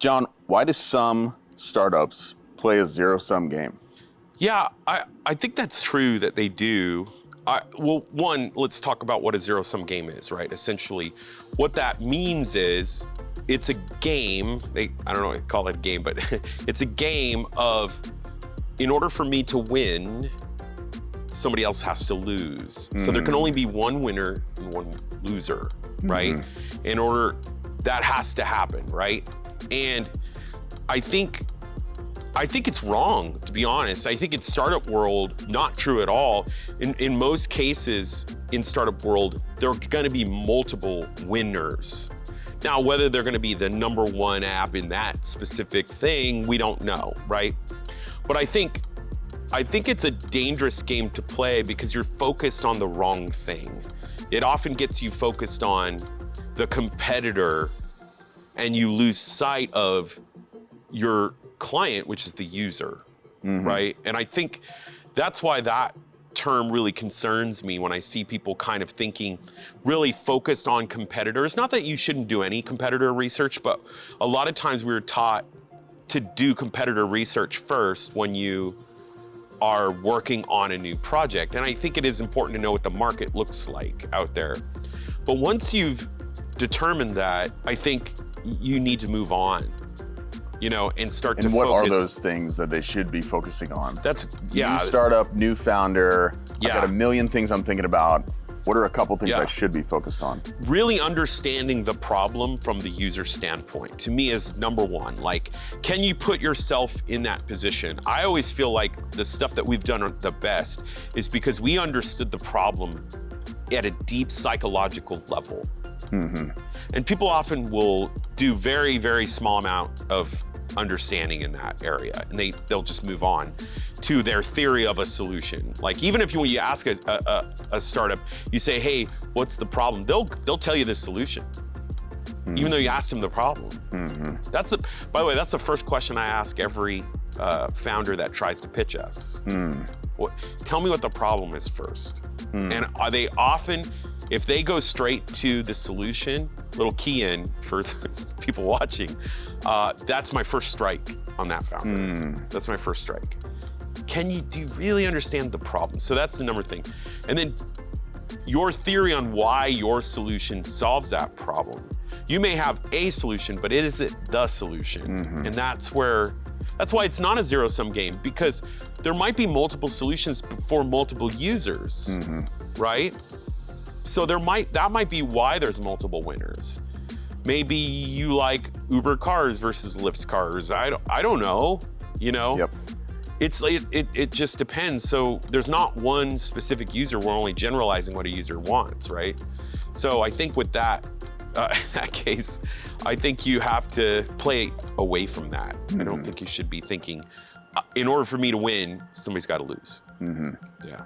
John, why do some startups play a zero-sum game? Yeah, I think that's true that they do. Well, one, let's talk about what a zero-sum game is, right? Essentially, what that means is it's a game, I don't know what to call it a game, but it's a game of, in order for me to win, somebody else has to lose. So there can only be one winner and one loser, right? In order, that has to happen, right? And I think it's wrong, to be honest. I think in startup world, not true at all. In most cases, in startup world, there are gonna be multiple winners. Now, whether they're gonna be the #1 app in that specific thing, we don't know, right? But I think it's a dangerous game to play because you're focused on the wrong thing. It often gets you focused on the competitor and you lose sight of your client, which is the user, right? And I think that's why that term really concerns me when I see people kind of thinking really focused on competitors. Not that you shouldn't do any competitor research, but a lot of times we were taught to do competitor research first when you are working on a new project. And I think it is important to know what the market looks like out there. But once you've determined that, I think you need to move on, and start to focus. And what are those things that they should be focusing on? Yeah. New startup, new founder. Yeah. I've got a million things I'm thinking about. What are a couple things I should be focused on? Really understanding the problem from the user standpoint, to me, is #1. Like, can you put yourself in that position? I always feel like the stuff that we've done the best is because we understood the problem at a deep psychological level. And people often will do very, very small amount of understanding in that area, and they'll just move on to their theory of a solution. Like, even if when you ask a startup, you say, "Hey, what's the problem?" They'll tell you the solution, even though you asked them the problem. By the way, that's the first question I ask every founder that tries to pitch us. Tell me what the problem is first. And are they often, if they go straight to the solution, little key in for people watching, that's my first strike on that founder. That's my first strike. Do you really understand the problem? So that's the number thing. And then your theory on why your solution solves that problem. You may have a solution, but is it the solution? And that's why it's not a zero-sum game, because there might be multiple solutions for multiple users, right? So that might be why there's multiple winners. Maybe you like Uber cars versus Lyft's cars. I don't know, Yep. It just depends. So there's not one specific user. We're only generalizing what a user wants, right? So I think with that, in that case, I think you have to play away from that. I don't think you should be thinking, in order for me to win, somebody's got to lose. Yeah.